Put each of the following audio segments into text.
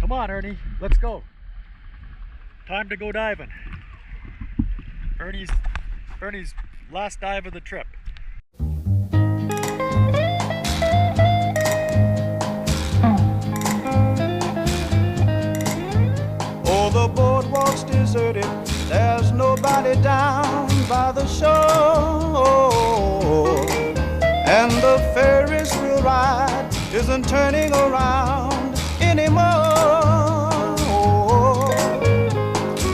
Come on, Ernie, let's go. Time to go diving. Ernie's last dive of the trip. Oh, the boardwalk's deserted. There's nobody down by the shore. And the Ferris wheel ride isn't turning around anymore.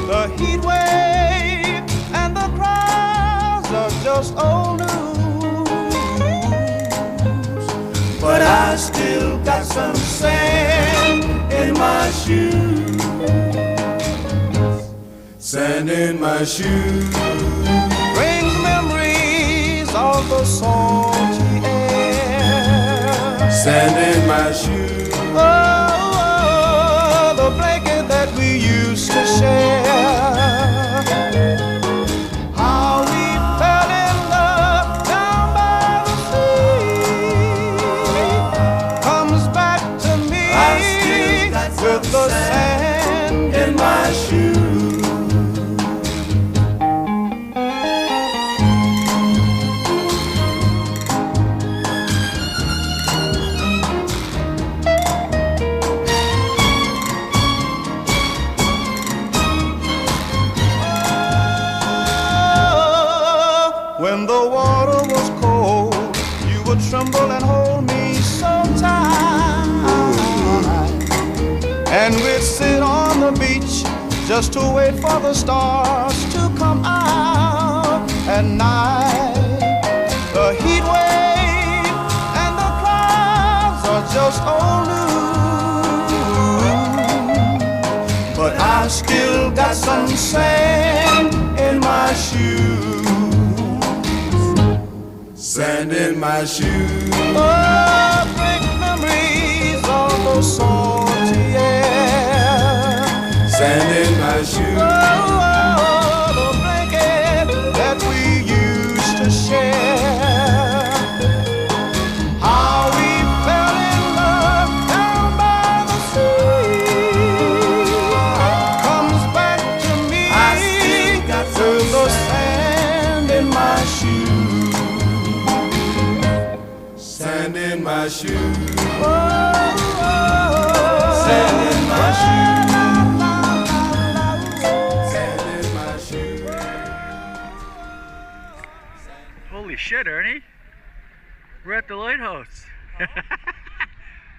The heat wave and the crowds are just old news. But I still got some sand in my shoes. Sand in my shoes brings memories of the salty air. Sand in my shoes. Oh, the blanket that we used to share. How we fell in love down by the sea comes back to me with the sand in my shoes. When the water was cold, you would tremble and hold me so tight. And we'd sit on the beach just to wait for the stars to come out at night. The heat wave and the clouds are just old news. But I still got some sand in my shoes. Sand in my shoes. Oh, bring memories of the salty air. Sand in my shoes. Oh, the blanket that we used to share. How we fell in love down by the sea comes back to me. I still got the sand in my shoes. Sand in my shoes. Oh, sand in my shoes. Sand in my shoes. Holy shit, Ernie. We're at the lighthouse.